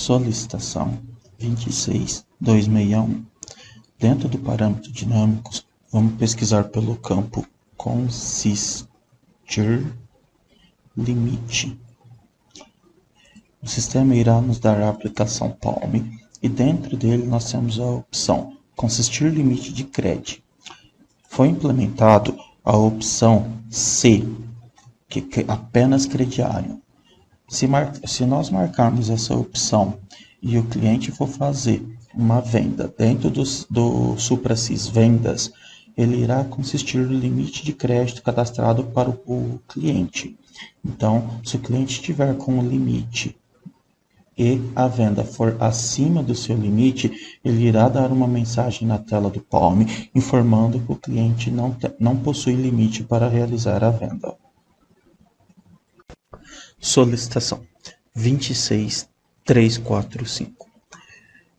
Solicitação 26261. Dentro do parâmetro dinâmicos, vamos pesquisar pelo campo consistir limite. O sistema irá nos dar a aplicação Palm e dentro dele nós temos a opção consistir limite de CRED. Foi implementado a opção C, que é apenas crediário. Se nós marcarmos essa opção e o cliente for fazer uma venda dentro do SupraSys Vendas, ele irá consistir no limite de crédito cadastrado para o cliente. Então, se o cliente estiver com o limite e a venda for acima do seu limite, ele irá dar uma mensagem na tela do Palm informando que o cliente não possui limite para realizar a venda. Solicitação 26345.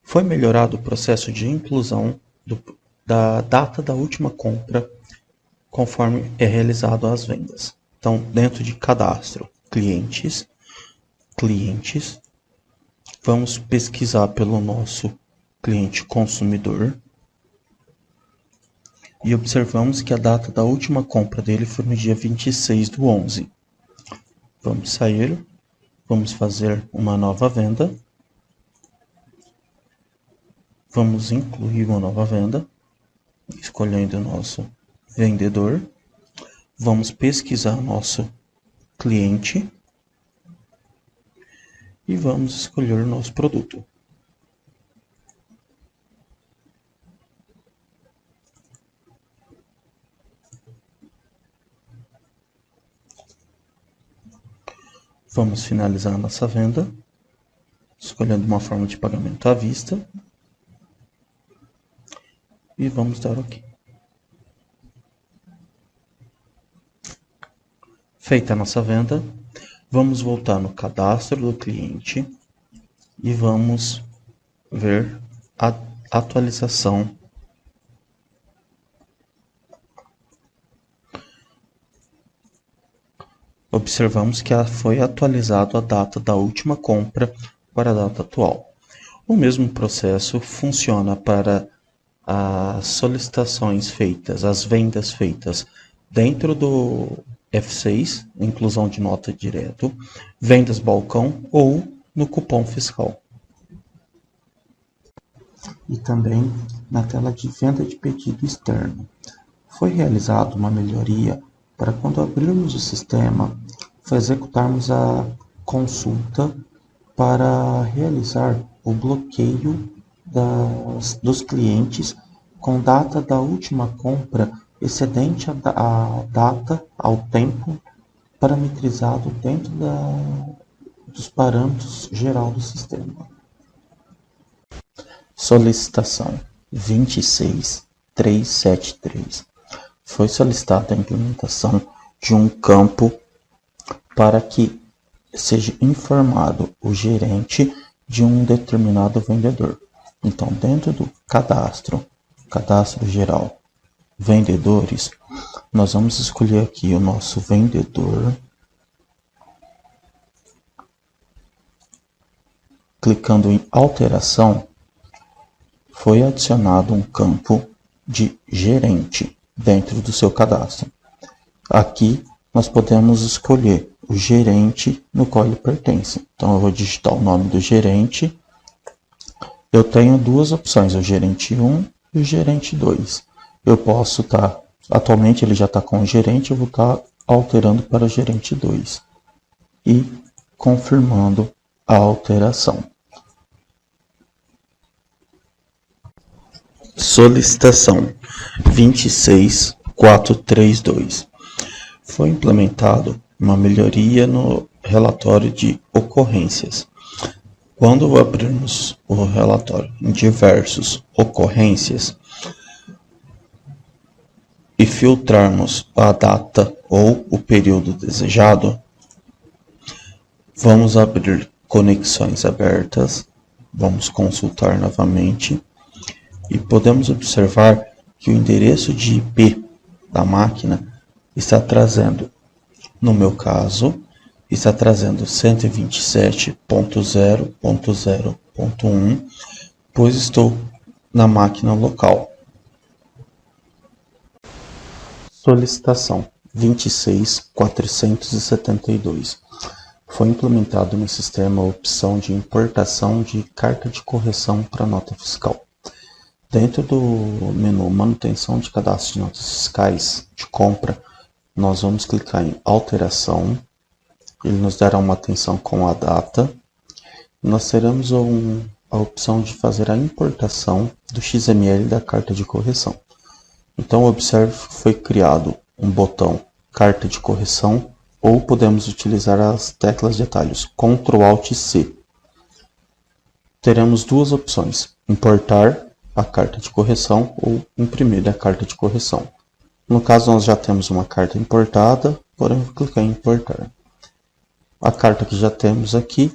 Foi melhorado o processo de inclusão da data da última compra conforme é realizado as vendas. Então, dentro de cadastro, clientes, vamos pesquisar pelo nosso cliente consumidor e observamos que a data da última compra dele foi no dia 26/11. Vamos sair, vamos fazer uma nova venda, vamos incluir uma nova venda, escolhendo o nosso vendedor, vamos pesquisar nosso cliente e vamos escolher o nosso produto. Vamos finalizar nossa venda, escolhendo uma forma de pagamento à vista e vamos dar OK. Feita a nossa venda, vamos voltar no cadastro do cliente e vamos ver a atualização observamos que foi atualizado a data da última compra para a data atual. O mesmo processo funciona para as solicitações feitas, as vendas feitas dentro do F6, inclusão de nota direto, vendas balcão ou no cupom fiscal. E também na tela de venda de pedido externo. Foi realizada uma melhoria para quando abrirmos o sistema, executarmos a consulta para realizar o bloqueio dos clientes com data da última compra excedente a data ao tempo parametrizado dentro dos parâmetros geral do sistema. Solicitação 26373. Foi solicitada a implementação de um campo para que seja informado o gerente de um determinado vendedor. Então, dentro do cadastro geral, vendedores, nós vamos escolher aqui o nosso vendedor, clicando em alteração, foi adicionado um campo de gerente dentro do seu cadastro. Aqui nós podemos escolher o gerente no qual ele pertence. Então eu vou digitar o nome do gerente. Eu tenho duas opções, o gerente 1 e o gerente 2. Eu posso estar, atualmente ele já está com o gerente, eu vou estar alterando para o gerente 2 e confirmando a alteração. Solicitação 26432. Foi implementado uma melhoria no relatório de ocorrências. Quando abrirmos o relatório em diversos ocorrências e filtrarmos a data ou o período desejado, vamos abrir conexões abertas, vamos consultar novamente e podemos observar que o endereço de IP da máquina está trazendo, no meu caso, está trazendo 127.0.0.1, pois estou na máquina local. Solicitação 26472. Foi implementado no sistema a opção de importação de carta de correção para nota fiscal. Dentro do menu Manutenção de Cadastro de Notas Fiscais de Compra, nós vamos clicar em Alteração. Ele nos dará uma atenção com a data. Nós teremos a opção de fazer a importação do XML da carta de correção. Então, observe que foi criado um botão Carta de Correção, ou podemos utilizar as teclas de atalhos Ctrl Alt C. Teremos duas opções: importar a carta de correção ou imprimir a carta de correção. No caso, nós já temos uma carta importada, podemos clicar em importar. A carta que já temos aqui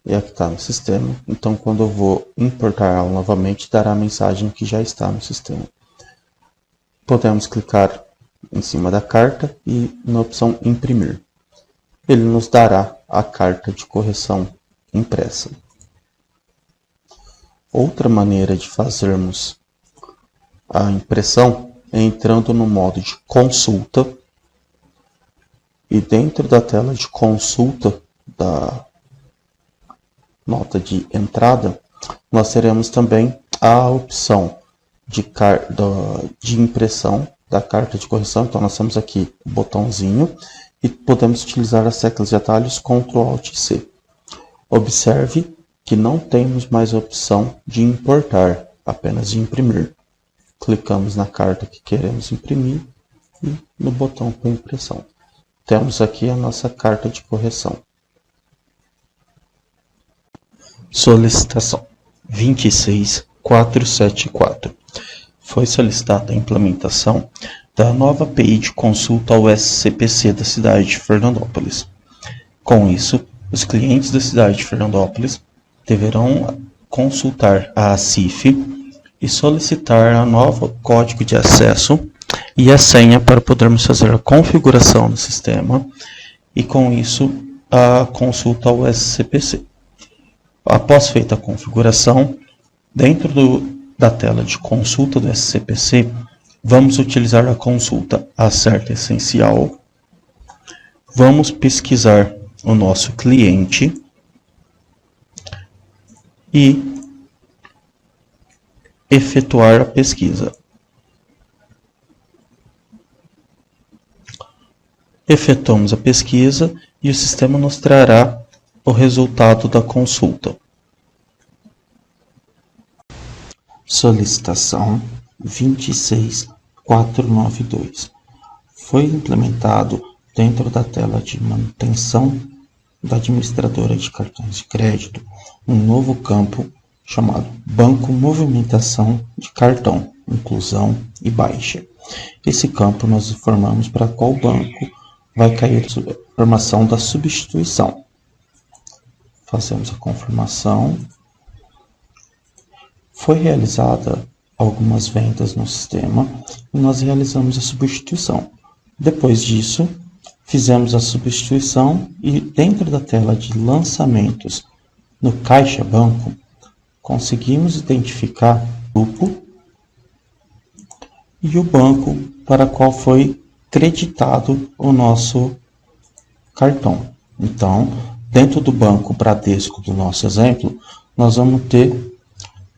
é a que está no sistema, então quando eu vou importar ela novamente, dará a mensagem que já está no sistema. Podemos clicar em cima da carta e na opção imprimir. Ele nos dará a carta de correção impressa. Outra maneira de fazermos a impressão é entrando no modo de consulta, e dentro da tela de consulta da nota de entrada, nós teremos também a opção de impressão da carta de correção. Então nós temos aqui o botãozinho e podemos utilizar as teclas de atalhos Ctrl Alt C. Observe que não temos mais a opção de importar, apenas de imprimir. Clicamos na carta que queremos imprimir e no botão para impressão. Temos aqui a nossa carta de correção. Solicitação 26474. Foi solicitada a implementação da nova API de consulta ao SCPC da cidade de Fernandópolis. Com isso, os clientes da cidade de Fernandópolis deverão consultar a CIF e solicitar a nova código de acesso e a senha para podermos fazer a configuração do sistema e, com isso, a consulta ao SCPC. Após feita a configuração, dentro da tela de consulta do SCPC, vamos utilizar a consulta Acerta Essencial, vamos pesquisar o nosso cliente e efetuar a pesquisa. Efetuamos a pesquisa e o sistema nos trará o resultado da consulta. Solicitação 26492. Foi implementado dentro da tela de manutenção da administradora de cartões de crédito um novo campo chamado Banco Movimentação de Cartão, Inclusão e Baixa. Esse campo nós informamos para qual banco vai cair a informação da substituição. Fazemos a confirmação. Foi realizada algumas vendas no sistema e nós realizamos a substituição. Depois disso, fizemos a substituição e dentro da tela de lançamentos no Caixa Banco, conseguimos identificar o grupo e o banco para qual foi creditado o nosso cartão. Então, dentro do Banco Bradesco do nosso exemplo, nós vamos ter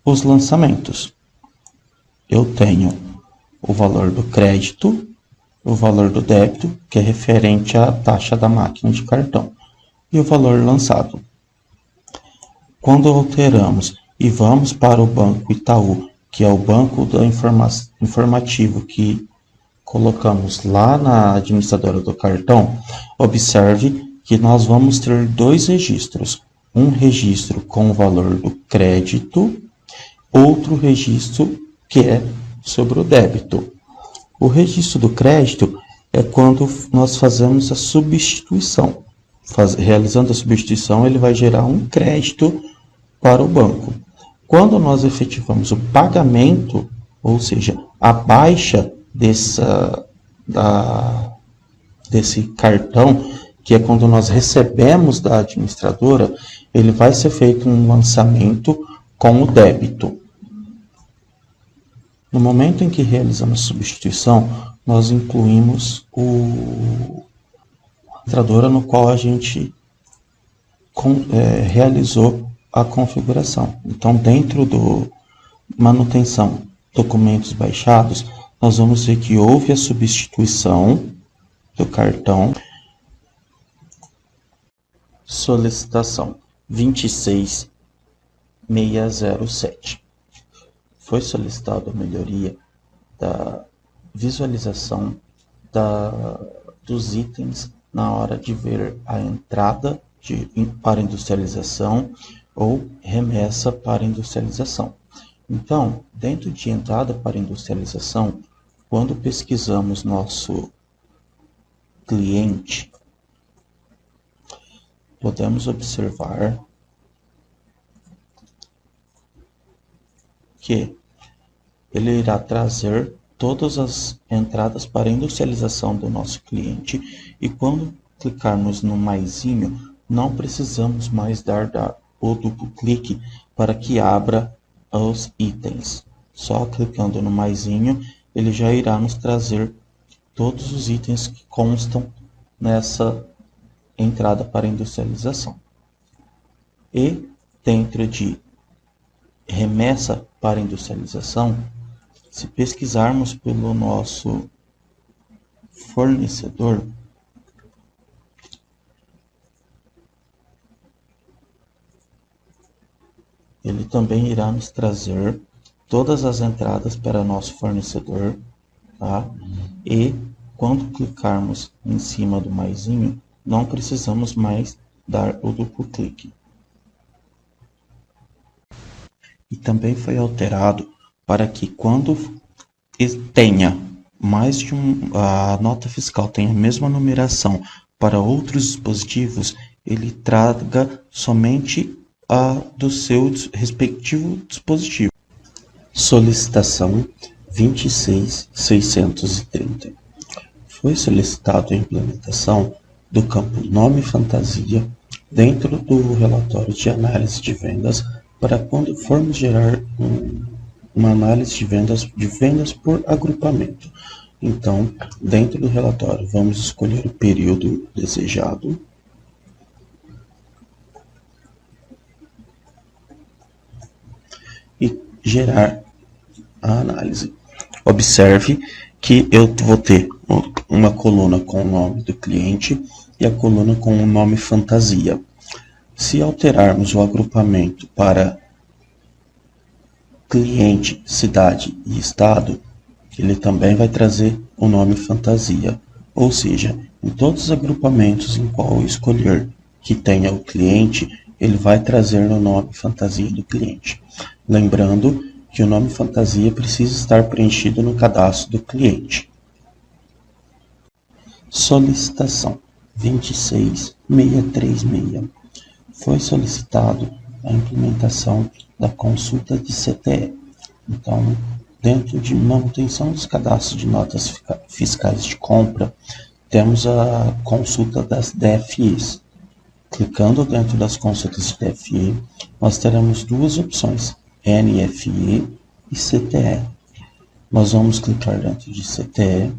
os lançamentos. Eu tenho o valor do crédito, o valor do débito, que é referente à taxa da máquina de cartão, e o valor lançado. Quando alteramos e vamos para o Banco Itaú, que é o banco da informativo que colocamos lá na administradora do cartão, observe que nós vamos ter dois registros. Um registro com o valor do crédito, outro registro que é sobre o débito. O registro do crédito é quando nós fazemos a substituição. Realizando a substituição, ele vai gerar um crédito para o banco. Quando nós efetivamos o pagamento, ou seja, a baixa desse cartão que é quando nós recebemos da administradora, ele vai ser feito um lançamento com o débito. No momento em que realizamos a substituição, nós incluímos a administradora no qual a gente realizou a configuração. Então, dentro do manutenção documentos baixados, nós vamos ver que houve a substituição do cartão. Solicitação 26607. Foi solicitada a melhoria da visualização dos itens na hora de ver a entrada para industrialização ou remessa para industrialização. Então, dentro de entrada para industrialização, quando pesquisamos nosso cliente, podemos observar que ele irá trazer todas as entradas para industrialização do nosso cliente, e quando clicarmos no maisinho, não precisamos mais dar o duplo clique para que abra os itens. Só clicando no maisinho, ele já irá nos trazer todos os itens que constam nessa entrada para industrialização. E dentro de remessa para industrialização, se pesquisarmos pelo nosso fornecedor, ele também irá nos trazer todas as entradas para nosso fornecedor, tá? E quando clicarmos em cima do maisinho, não precisamos mais dar o duplo clique. E também foi alterado para que quando tenha mais de a nota fiscal tenha a mesma numeração para outros dispositivos, ele traga somente a do seu respectivo dispositivo. Solicitação 26630. Foi solicitado a implementação do campo nome fantasia dentro do relatório de análise de vendas para quando formos gerar uma análise de vendas por agrupamento. Então, dentro do relatório, vamos escolher o período desejado. E gerar a análise. Observe que eu vou ter uma coluna com o nome do cliente e a coluna com o nome fantasia. Se alterarmos o agrupamento para cliente, cidade e estado, ele também vai trazer o nome fantasia. Ou seja, em todos os agrupamentos em qual eu escolher que tenha o cliente, ele vai trazer o nome fantasia do cliente. Lembrando que o nome fantasia precisa estar preenchido no cadastro do cliente. Solicitação 26636. Foi solicitado a implementação da consulta de CTE. Então, dentro de manutenção dos cadastros de notas fiscais de compra, temos a consulta das DFIs. Clicando dentro das consultas de DFI, nós teremos duas opções, NFE e CTE. Nós vamos clicar dentro de CTE,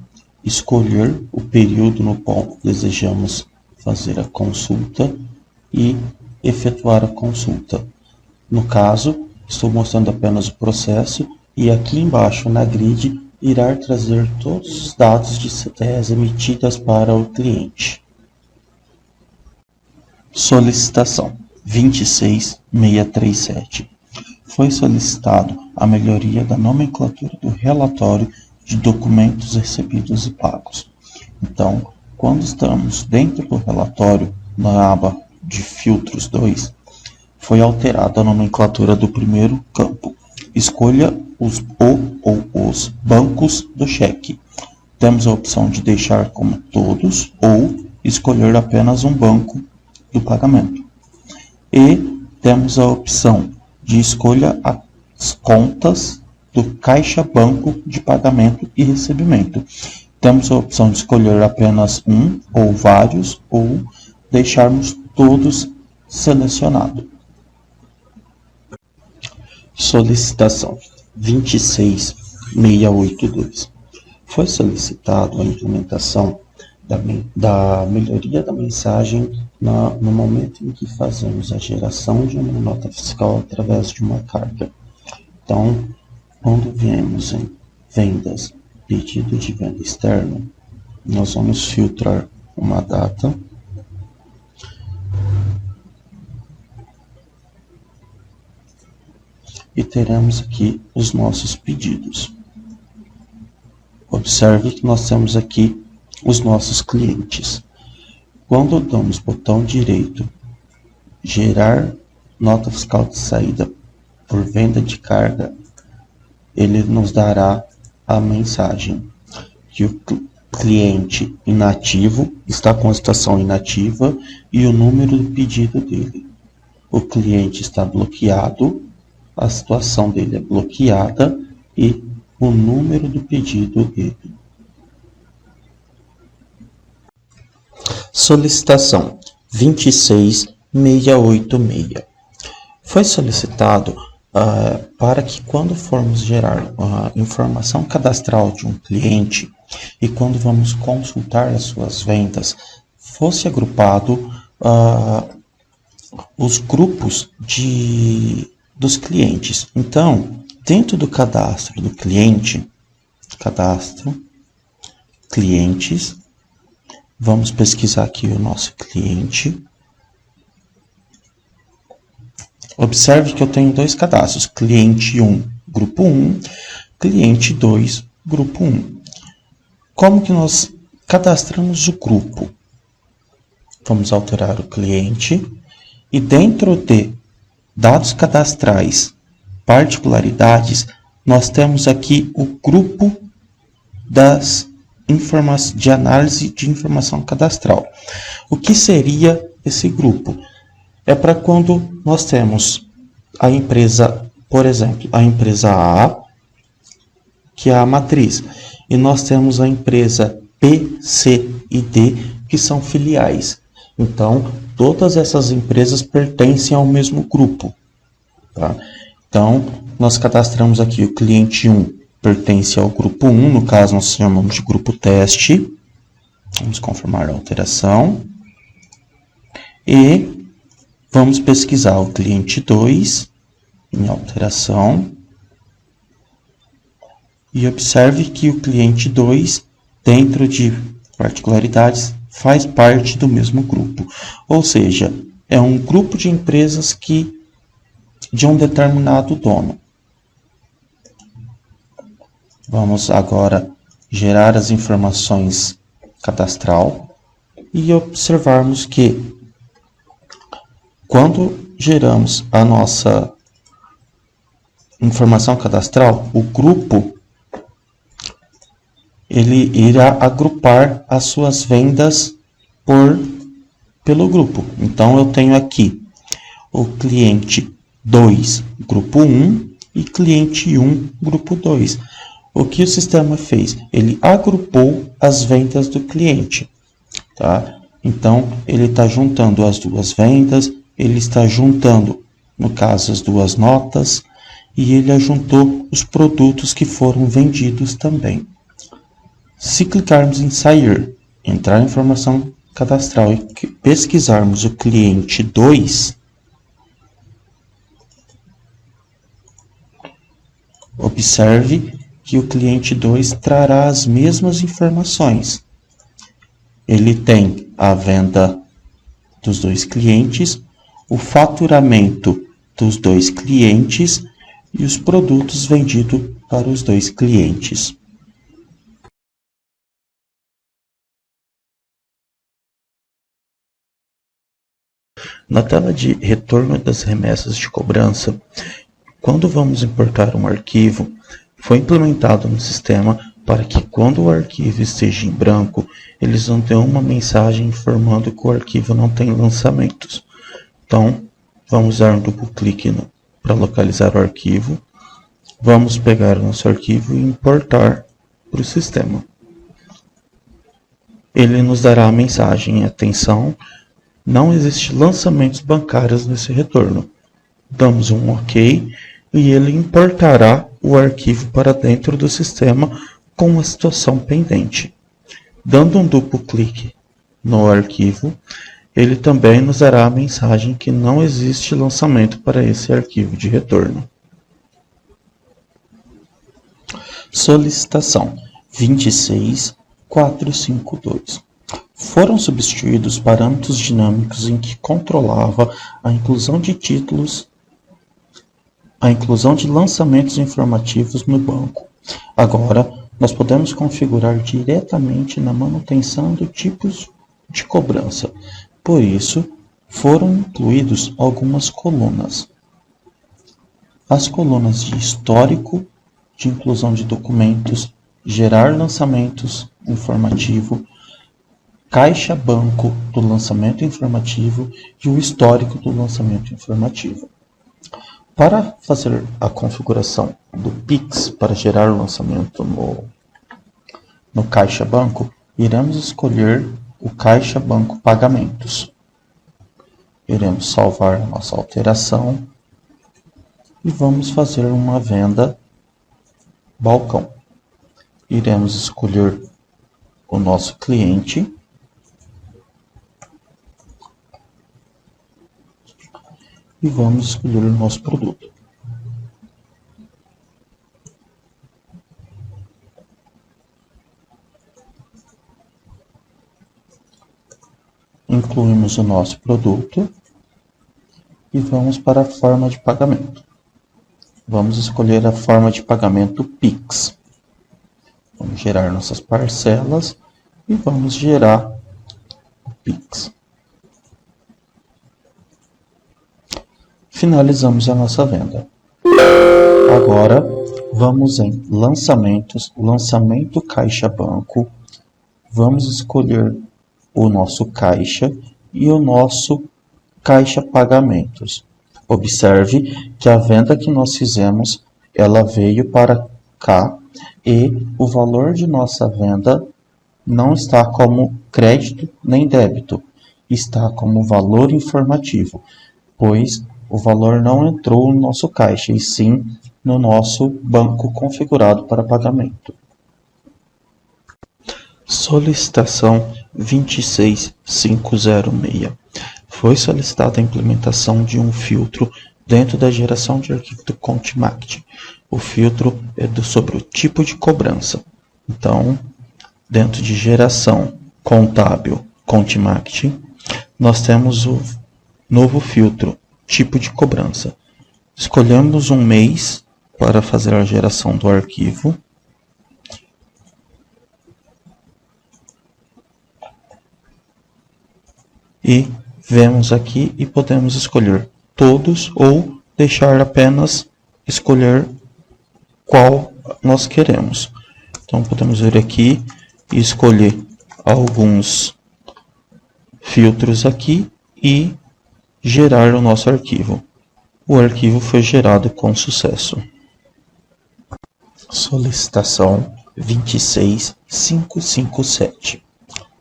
escolher o período no qual desejamos fazer a consulta e efetuar a consulta. No caso, estou mostrando apenas o processo e aqui embaixo na grid irá trazer todos os dados de CTEs emitidas para o cliente. Solicitação 26637. Foi solicitado a melhoria da nomenclatura do relatório de documentos recebidos e pagos. Então, quando estamos dentro do relatório, na aba de filtros 2, foi alterada a nomenclatura do primeiro campo. Escolha os bancos do cheque. Temos a opção de deixar como todos ou escolher apenas um banco do pagamento. E temos a opção de escolha as contas do caixa banco de pagamento e recebimento. Temos a opção de escolher apenas um ou vários, ou deixarmos todos selecionados. Solicitação 26682. Foi solicitado a implementação da melhoria da mensagem no momento em que fazemos a geração de uma nota fiscal através de uma carga. Então, quando viemos em vendas, pedido de venda externa, nós vamos filtrar uma data e teremos aqui os nossos pedidos. Observe que nós temos aqui os nossos clientes. Quando damos botão direito, gerar nota fiscal de saída por venda de carga, ele nos dará a mensagem que o cliente inativo está com a situação inativa e o número do pedido dele. O cliente está bloqueado, a situação dele é bloqueada e o número do pedido dele. Solicitação 26686. Foi solicitado para que quando formos gerar a informação cadastral de um cliente e quando vamos consultar as suas vendas, fosse agrupado os grupos dos clientes. Então, dentro do cadastro do cliente, cadastro, clientes, vamos pesquisar aqui o nosso cliente. Observe que eu tenho dois cadastros, cliente 1, grupo 1, cliente 2, grupo 1. Como que nós cadastramos o grupo? Vamos alterar o cliente e dentro de dados cadastrais, particularidades, nós temos aqui o grupo de análise de informação cadastral. O que seria esse grupo? É para quando nós temos a empresa, por exemplo, a empresa A, que é a matriz, e nós temos a empresa B, C e D, que são filiais. Então, todas essas empresas pertencem ao mesmo grupo. Tá? Então, nós cadastramos aqui o cliente 1, pertence ao grupo 1, no caso nós chamamos de grupo teste. Vamos confirmar a alteração. E vamos pesquisar o cliente 2 em alteração. E observe que o cliente 2, dentro de particularidades, faz parte do mesmo grupo. Ou seja, é um grupo de empresas de um determinado dono. Vamos agora gerar as informações cadastral e observarmos que quando geramos a nossa informação cadastral, o grupo ele irá agrupar as suas vendas pelo grupo. Então eu tenho aqui o cliente 2, grupo 1 e cliente 1, grupo 2. O que o sistema fez? Ele agrupou as vendas do cliente. Tá? Então, ele está juntando as duas vendas, ele está juntando, no caso, as duas notas, e ele ajuntou os produtos que foram vendidos também. Se clicarmos em sair, entrar em informação cadastral e pesquisarmos o cliente 2, observe que o cliente 2 trará as mesmas informações. Ele tem a venda dos dois clientes, o faturamento dos dois clientes e os produtos vendidos para os dois clientes. Na tela de retorno das remessas de cobrança, quando vamos importar um arquivo, foi implementado no sistema para que quando o arquivo esteja em branco, eles vão ter uma mensagem informando que o arquivo não tem lançamentos. Então, vamos dar um duplo clique para localizar o arquivo. Vamos pegar o nosso arquivo e importar para o sistema. ele nos dará a mensagem: atenção, não existe lançamentos bancários nesse retorno. Damos um OK e ele importará o arquivo para dentro do sistema com a situação pendente. Dando um duplo clique no arquivo, ele também nos dará a mensagem que não existe lançamento para esse arquivo de retorno. Solicitação 26452. Foram substituídos os parâmetros dinâmicos em que controlava a inclusão de títulos, a inclusão de lançamentos informativos no banco. Agora, nós podemos configurar diretamente na manutenção de tipos de cobrança. Por isso, foram incluídos algumas colunas. As colunas de histórico, de inclusão de documentos, gerar lançamentos informativo, caixa banco do lançamento informativo e o histórico do lançamento informativo. Para fazer a configuração do Pix para gerar o lançamento no caixa banco, iremos escolher o caixa banco pagamentos. Iremos salvar a nossa alteração e vamos fazer uma venda balcão. Iremos escolher o nosso cliente e vamos escolher o nosso produto. Incluímos o nosso produto e vamos para a forma de pagamento. Vamos escolher a forma de pagamento Pix. Vamos gerar nossas parcelas e vamos gerar o Pix. Finalizamos a nossa venda. Agora vamos em lançamentos, lançamento caixa banco. Vamos escolher o nosso caixa e o nosso caixa pagamentos. Observe que a venda que nós fizemos, ela veio para cá e o valor de nossa venda não está como crédito nem débito, está como valor informativo, pois o valor não entrou no nosso caixa, e sim no nosso banco configurado para pagamento. Solicitação 26506. Foi solicitada a implementação de um filtro dentro da geração de arquivo do Contimact. O filtro é sobre o tipo de cobrança. Então, dentro de geração contábil Contimact, nós temos o novo filtro, tipo de cobrança. Escolhemos um mês para fazer a geração do arquivo. E vemos aqui e podemos escolher todos ou deixar apenas escolher qual nós queremos. Então podemos vir aqui e escolher alguns filtros aqui e gerar o nosso arquivo. O arquivo foi gerado com sucesso. Solicitação 26557.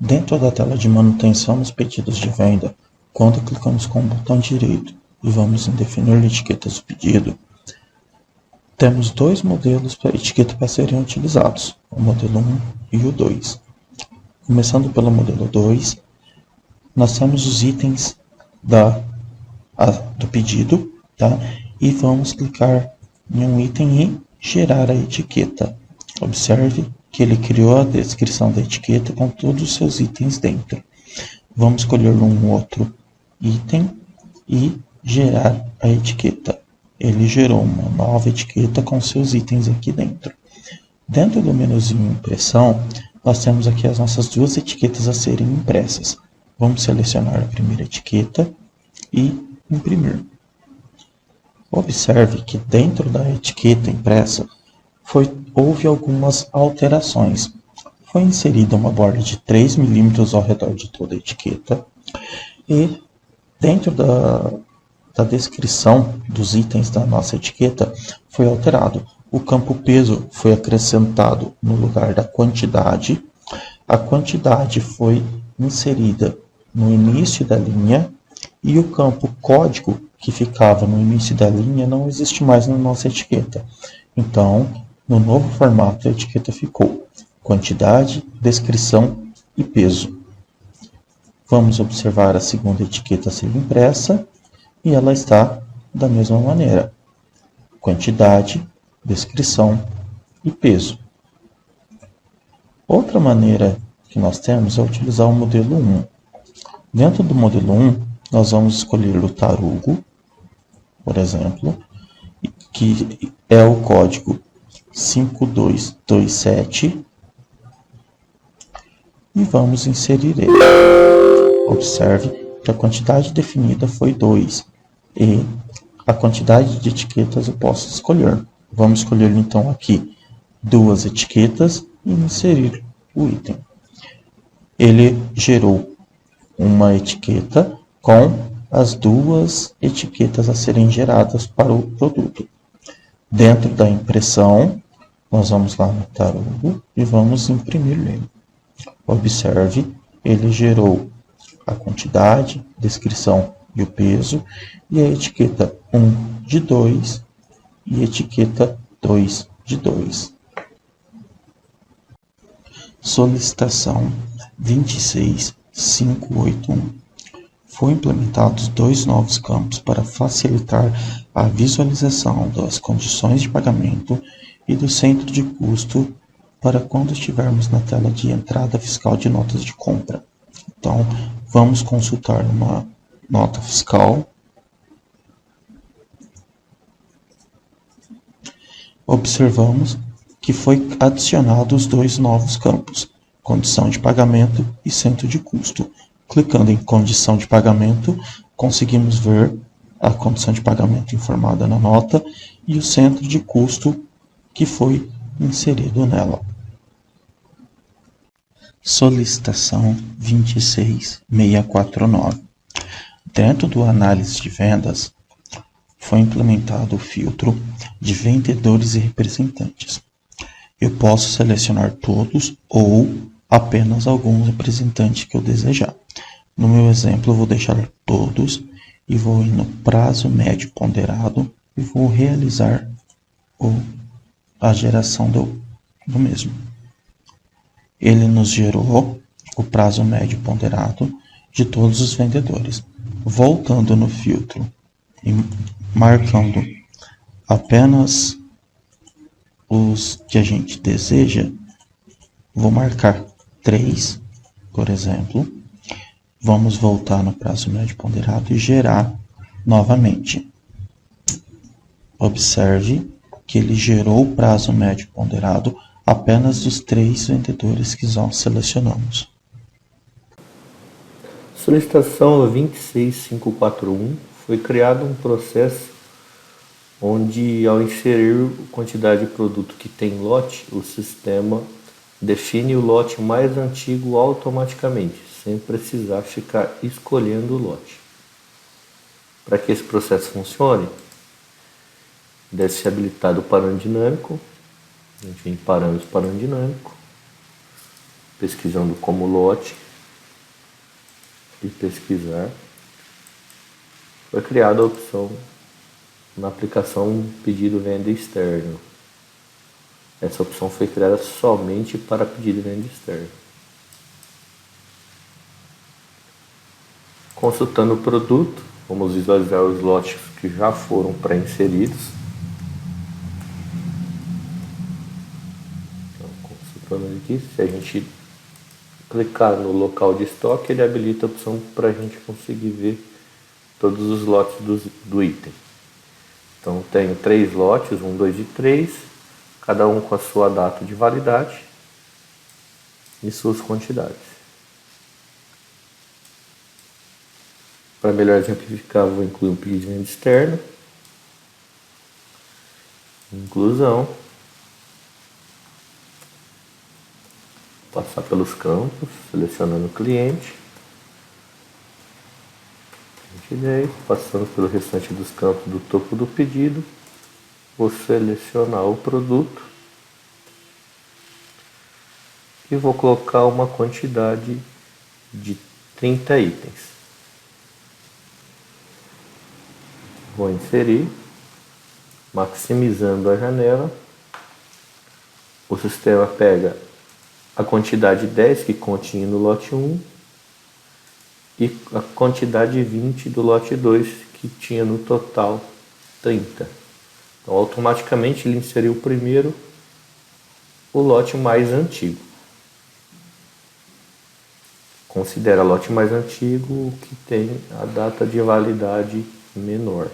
Dentro da tela de manutenção nos pedidos de venda, quando clicamos com o botão direito e vamos em definir etiquetas do pedido, temos dois modelos para etiqueta para serem utilizados, o modelo 1 e o 2. Começando pelo modelo 2, nós temos os itens do pedido, tá? E vamos clicar em um item e gerar a etiqueta. Observe que ele criou a descrição da etiqueta com todos os seus itens dentro. Vamos escolher um outro item e gerar a etiqueta. Ele gerou uma nova etiqueta com seus itens aqui dentro. Dentro do menuzinho impressão, nós temos aqui as nossas duas etiquetas a serem impressas. Vamos selecionar a primeira etiqueta e imprimir. Observe que dentro da etiqueta impressa houve algumas alterações. Foi inserida uma borda de 3 mm ao redor de toda a etiqueta e dentro da descrição dos itens da nossa etiqueta foi alterado. O campo peso foi acrescentado no lugar da quantidade a quantidade foi inserida no início da linha e o campo código que ficava no início da linha não existe mais na nossa etiqueta. Então, no novo formato, a etiqueta ficou quantidade, descrição e peso. Vamos observar a segunda etiqueta a ser impressa e ela está da mesma maneira. Quantidade, descrição e peso. Outra maneira que nós temos é utilizar o modelo 1. Dentro do modelo 1, nós vamos escolher o tarugo, por exemplo, que é o código 5227 e vamos inserir ele. Observe que a quantidade definida foi 2 e a quantidade de etiquetas eu posso escolher. Vamos escolher então aqui 2 etiquetas e inserir o item. Ele gerou uma etiqueta com as 2 etiquetas a serem geradas para o produto. Dentro da impressão, nós vamos lá no tarugo e vamos imprimir ele. Observe, ele gerou a quantidade, descrição e o peso, e a etiqueta 1 de 2 e etiqueta 2 de 2. Solicitação 26581. Foram implementados 2 novos campos para facilitar a visualização das condições de pagamento e do centro de custo para quando estivermos na tela de entrada fiscal de notas de compra. Então, vamos consultar uma nota fiscal. Observamos que foi adicionados 2 novos campos, condição de pagamento e centro de custo. Clicando em condição de pagamento, conseguimos ver a condição de pagamento informada na nota e o centro de custo que foi inserido nela. Solicitação 26649. Dentro do análise de vendas, foi implementado o filtro de vendedores e representantes. Eu posso selecionar todos ou apenas alguns representantes que eu desejar. No meu exemplo, eu vou deixar todos e vou ir no prazo médio ponderado e vou realizar a geração do mesmo. Ele nos gerou o prazo médio ponderado de todos os vendedores. Voltando no filtro e marcando apenas os que a gente deseja, vou marcar 3, por exemplo. Vamos voltar no prazo médio ponderado e gerar novamente. Observe que ele gerou o prazo médio ponderado apenas dos 3 vendedores que nós selecionamos. Solicitação 26541. Foi criado um processo onde, ao inserir a quantidade de produto que tem lote, o sistema define o lote mais antigo automaticamente, sem precisar ficar escolhendo o lote. Para que esse processo funcione, deve ser habilitado o parâmetro dinâmico. A gente vem em parâmetros parâmetro dinâmico, pesquisando como lote e pesquisar. Foi criada a opção na aplicação pedido venda externo. Essa opção foi criada somente para pedido venda externo. Consultando o produto, vamos visualizar os lotes que já foram pré-inseridos. Então, consultando aqui, se a gente clicar no local de estoque, ele habilita a opção para a gente conseguir ver todos os lotes do item. Então, tenho 3 lotes, 1, 2 e 3, cada um com a sua data de validade e suas quantidades. Para melhor exemplificar, vou incluir um pedido de venda externo, inclusão, passar pelos campos, selecionando o cliente, passando pelo restante dos campos do topo do pedido, vou selecionar o produto e vou colocar uma quantidade de 30 itens. Vou inserir, maximizando a janela. O sistema pega a quantidade 10 que continha no lote 1 e a quantidade 20 do lote 2 que tinha no total 30. Então, automaticamente ele inseriu primeiro o lote mais antigo. Considera lote mais antigo o que tem a data de validade menor.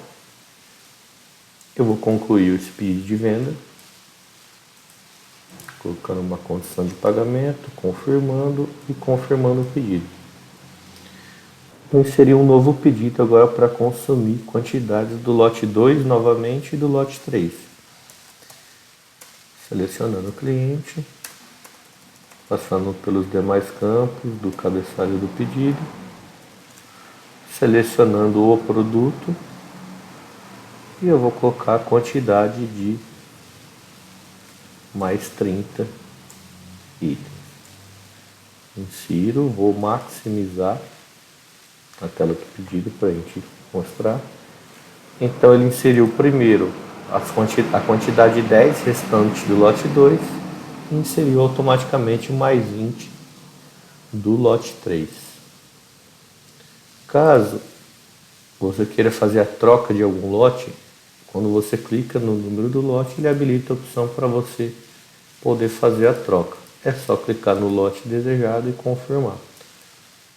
Eu vou concluir esse pedido de venda, colocando uma condição de pagamento, confirmando e confirmando o pedido. Vou inserir um novo pedido agora para consumir quantidades do lote 2 novamente e do lote 3. Selecionando o cliente, passando pelos demais campos do cabeçalho do pedido, selecionando o produto e eu vou colocar a quantidade de mais 30 itens. Insiro, vou maximizar a tela do pedido para a gente mostrar. Então ele inseriu primeiro a quantidade 10 restante do lote 2 e inseriu automaticamente mais 20 do lote 3. Caso você queira fazer a troca de algum lote, quando você clica no número do lote, ele habilita a opção para você poder fazer a troca. É só clicar no lote desejado e confirmar.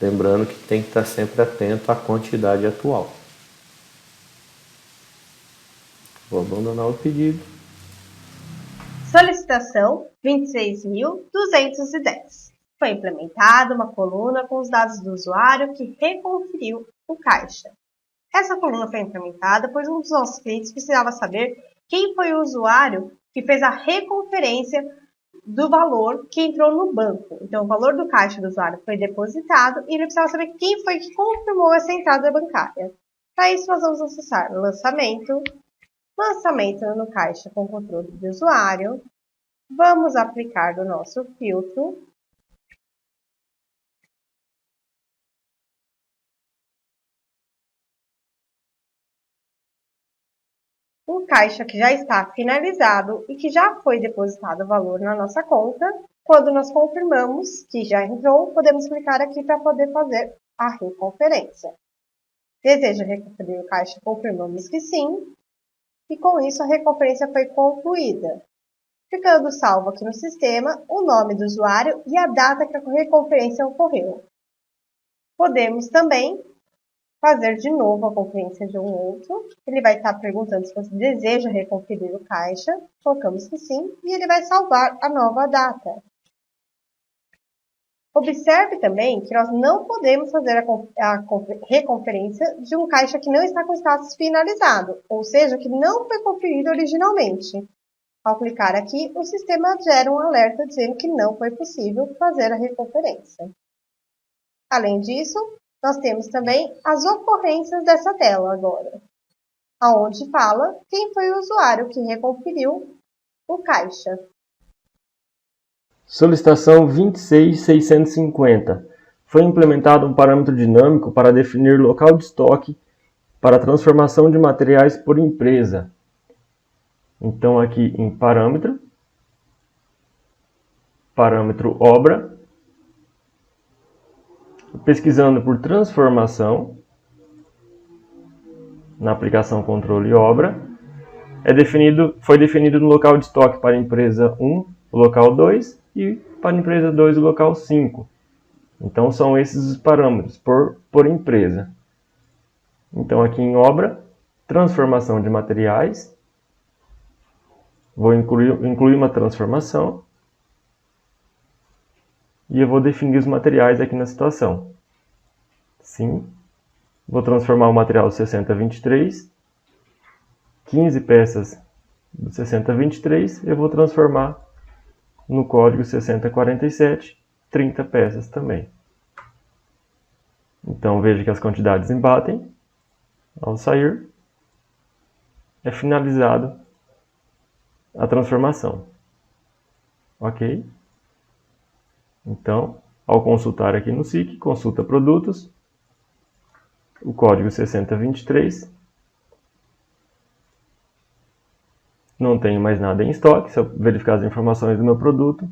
Lembrando que tem que estar sempre atento à quantidade atual. Vou abandonar o pedido. Solicitação 26.210. Foi implementada uma coluna com os dados do usuário que reconferiu o caixa. Essa coluna foi implementada pois um dos nossos clientes precisava saber quem foi o usuário que fez a reconferência do valor que entrou no banco. Então, o valor do caixa do usuário foi depositado e ele precisava saber quem foi que confirmou essa entrada bancária. Para isso, nós vamos acessar lançamento no caixa com controle de usuário. Vamos aplicar o nosso filtro. Um caixa que já está finalizado e que já foi depositado o valor na nossa conta. Quando nós confirmamos que já entrou, podemos clicar aqui para poder fazer a reconferência. Deseja reconferir o caixa? Confirmamos que sim. E com isso a reconferência foi concluída. Ficando salvo aqui no sistema o nome do usuário e a data que a reconferência ocorreu. Podemos também fazer de novo a conferência de um outro. Ele vai estar perguntando se você deseja reconferir o caixa. Colocamos que sim e ele vai salvar a nova data. Observe também que nós não podemos fazer a reconferência de um caixa que não está com status finalizado, ou seja, que não foi conferido originalmente. Ao clicar aqui, o sistema gera um alerta dizendo que não foi possível fazer a reconferência. Além disso, nós temos também as ocorrências dessa tela agora, onde fala quem foi o usuário que reconferiu o caixa. Solicitação 26650. Foi implementado um parâmetro dinâmico para definir local de estoque para transformação de materiais por empresa. Então aqui em parâmetro obra, pesquisando por transformação, na aplicação controle obra, foi definido no local de estoque para a empresa 1, o local 2, e para a empresa 2, o local 5. Então são esses os parâmetros por empresa. Então aqui em obra, transformação de materiais, vou incluir uma transformação e eu vou definir os materiais aqui na situação. Sim, vou transformar o material 6023, 15 peças do 6023, eu vou transformar no código 6047, 30 peças também. Então veja que as quantidades embatem. Ao sair, é finalizado a transformação. Ok? Então, ao consultar aqui no SIC, consulta produtos, o código 6023. Não tenho mais nada em estoque, se eu verificar as informações do meu produto.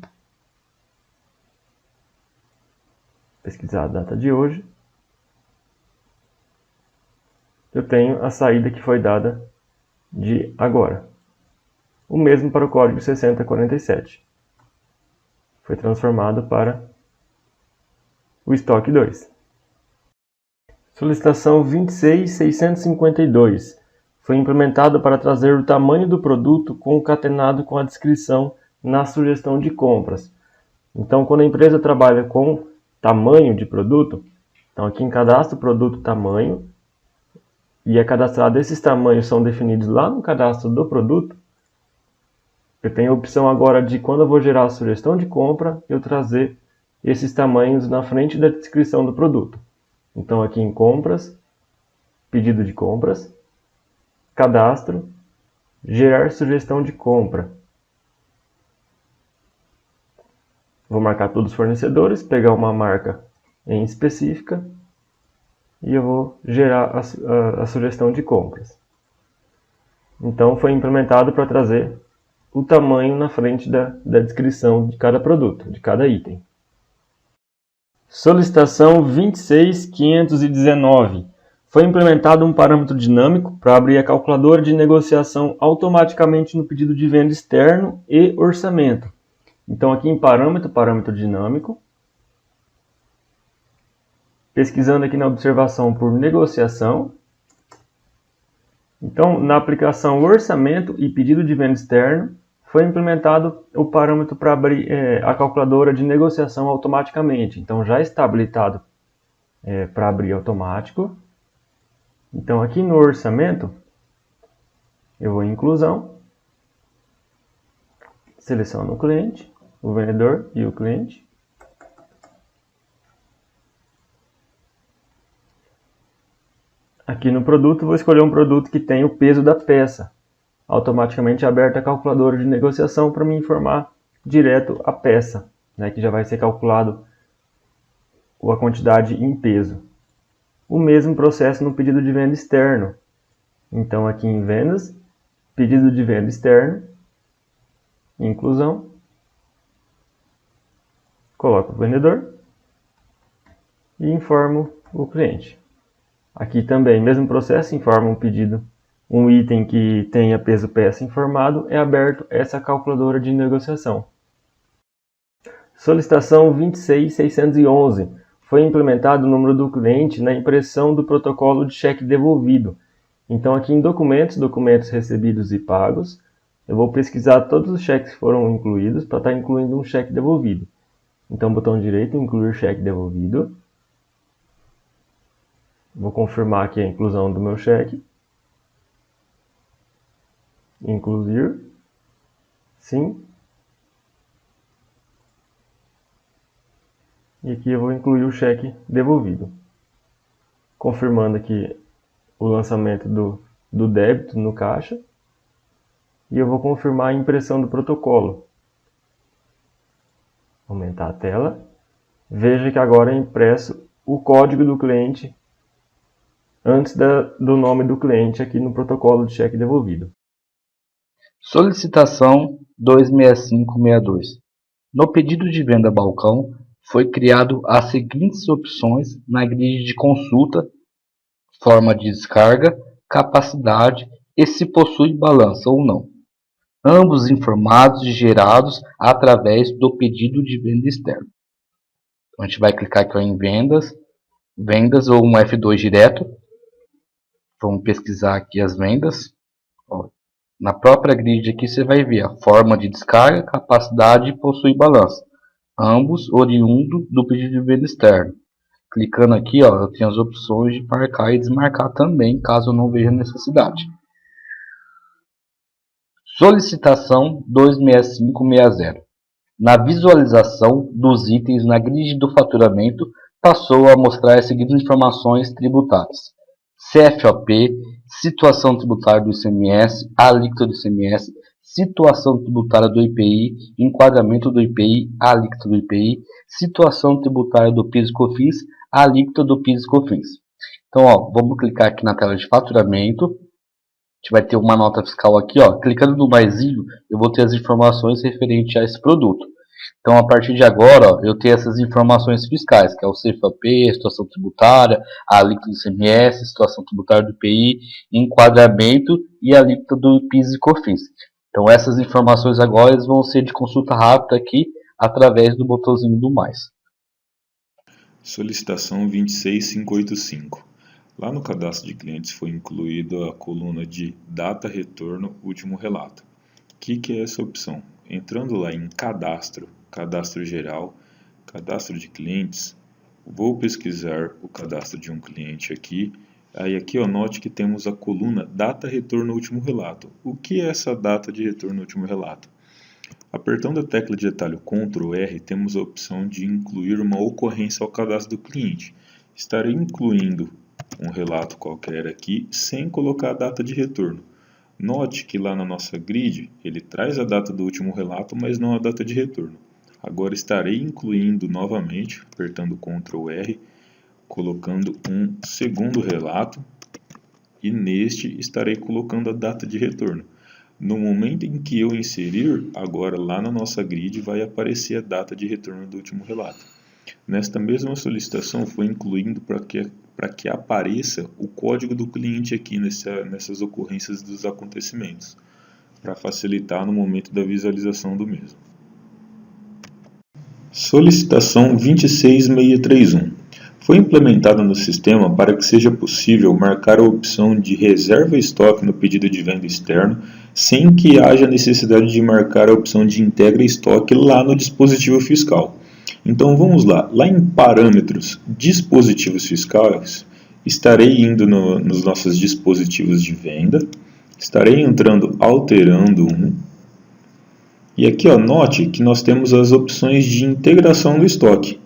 Pesquisar a data de hoje. Eu tenho a saída que foi dada de agora. O mesmo para o código 6047. Foi transformado para o estoque 2. Solicitação 26652. Foi implementado para trazer o tamanho do produto concatenado com a descrição na sugestão de compras. Então, quando a empresa trabalha com tamanho de produto, então aqui em cadastro produto tamanho, e é cadastrado, esses tamanhos são definidos lá no cadastro do produto, eu tenho a opção agora de, quando eu vou gerar a sugestão de compra, eu trazer esses tamanhos na frente da descrição do produto. Então aqui em compras, pedido de compras, cadastro, gerar sugestão de compra. Vou marcar todos os fornecedores, pegar uma marca em específica e eu vou gerar a sugestão de compras. Então foi implementado para trazer o tamanho na frente da descrição de cada produto, de cada item. Solicitação 26519. Foi implementado um parâmetro dinâmico para abrir a calculadora de negociação automaticamente no pedido de venda externo e orçamento. Então aqui em parâmetro dinâmico, pesquisando aqui na observação por negociação. Então na aplicação orçamento e pedido de venda externo, foi implementado o parâmetro para abrir a calculadora de negociação automaticamente. Então já está habilitado para abrir automático. Então aqui no orçamento, eu vou em inclusão, seleciono o cliente, o vendedor e o cliente. Aqui no produto, vou escolher um produto que tem o peso da peça. Automaticamente aberta a calculadora de negociação para me informar direto a peça, né, que já vai ser calculado a quantidade em peso. O mesmo processo no pedido de venda externo. Então aqui em vendas, pedido de venda externo, inclusão, coloco o vendedor e informo o cliente. Aqui também, mesmo processo, informa um pedido. Um item que tenha peso peça informado, é aberto essa calculadora de negociação. Solicitação 26611. Foi implementado o número do cliente na impressão do protocolo de cheque devolvido. Então aqui em documentos recebidos e pagos, eu vou pesquisar todos os cheques que foram incluídos para estar incluindo um cheque devolvido. Então botão direito, incluir cheque devolvido. Vou confirmar aqui a inclusão do meu cheque. Incluir. Sim. E aqui eu vou incluir o cheque devolvido. Confirmando aqui o lançamento do débito no caixa. E eu vou confirmar a impressão do protocolo. Aumentar a tela. Veja que agora é impresso o código do cliente antes do nome do cliente aqui no protocolo de cheque devolvido. Solicitação 26562. No pedido de venda balcão, foi criado as seguintes opções na grid de consulta: forma de descarga, capacidade e se possui balança ou não. Ambos informados e gerados através do pedido de venda externo. Então, a gente vai clicar aqui em vendas ou um F2 direto. Vamos pesquisar aqui as vendas. Na própria grid aqui você vai ver a forma de descarga, capacidade e possui balança. Ambos oriundos do pedido de venda externo. Clicando aqui, eu tenho as opções de marcar e desmarcar também, caso eu não veja necessidade. Solicitação 26560. Na visualização dos itens na grid do faturamento, passou a mostrar as seguintes informações tributárias: CFOP, situação tributária do ICMS, alíquota do ICMS, situação tributária do IPI, enquadramento do IPI, alíquota do IPI, situação tributária do PIS e COFINS, alíquota do PIS e COFINS. Então, ó, vamos clicar aqui na tela de faturamento. A gente vai ter uma nota fiscal aqui, ó. Clicando no maisinho, eu vou ter as informações referentes a esse produto. Então, a partir de agora, ó, eu tenho essas informações fiscais, que é o CFAP, situação tributária, a alíquota do ICMS, situação tributária do IPI, enquadramento e a alíquota do PIS e COFINS. Então, essas informações agora vão ser de consulta rápida aqui, através do botãozinho do mais. Solicitação 26585. Lá no cadastro de clientes foi incluída a coluna de data, retorno, último relato. O que é essa opção? Entrando lá em cadastro, cadastro geral, cadastro de clientes, vou pesquisar o cadastro de um cliente aqui. Aí aqui, ó, note que temos a coluna data, retorno, último relato. O que é essa data de retorno, último relato? Apertando a tecla de atalho Ctrl R, temos a opção de incluir uma ocorrência ao cadastro do cliente. Estarei incluindo um relato qualquer aqui, sem colocar a data de retorno. Note que lá na nossa grid, ele traz a data do último relato, mas não a data de retorno. Agora estarei incluindo novamente, apertando Ctrl R, colocando um segundo relato, e neste estarei colocando a data de retorno. No momento em que eu inserir, agora lá na nossa grid vai aparecer a data de retorno do último relato. Nesta mesma solicitação foi incluindo para que apareça o código do cliente aqui nessas ocorrências dos acontecimentos, para facilitar no momento da visualização do mesmo. Solicitação 26631. Foi implementada no sistema para que seja possível marcar a opção de reserva estoque no pedido de venda externo, sem que haja necessidade de marcar a opção de integra estoque lá no dispositivo fiscal. Então vamos lá, lá em parâmetros dispositivos fiscais, estarei indo nos nossos dispositivos de venda, estarei entrando alterando um, e aqui ó, note que nós temos as opções de integração do estoque.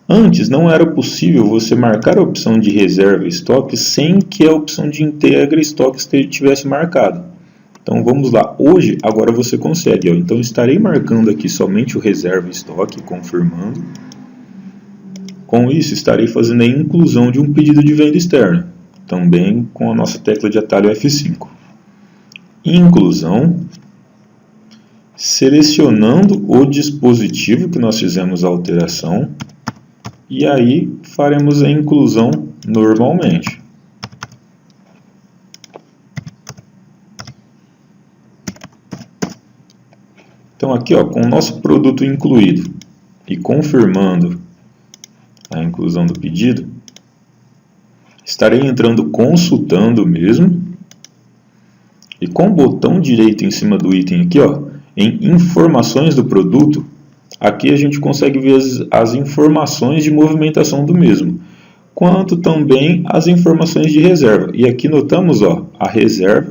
Antes não era possível você marcar a opção de reserva estoque sem que a opção de integra estoque estivesse marcado. Então vamos lá, hoje agora você consegue, ó. Então estarei marcando aqui somente o reserva estoque, confirmando. Com isso estarei fazendo a inclusão de um pedido de venda externa, também com a nossa tecla de atalho F5. Inclusão, selecionando o dispositivo que nós fizemos a alteração, e aí faremos a inclusão normalmente. Então aqui ó, com o nosso produto incluído e confirmando a inclusão do pedido, estarei entrando consultando mesmo, e com o botão direito em cima do item aqui ó, em informações do produto, aqui a gente consegue ver as informações de movimentação do mesmo, quanto também as informações de reserva. E aqui notamos ó, a reserva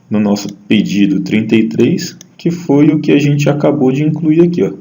no nosso pedido 33, que foi o que a gente acabou de incluir aqui, ó.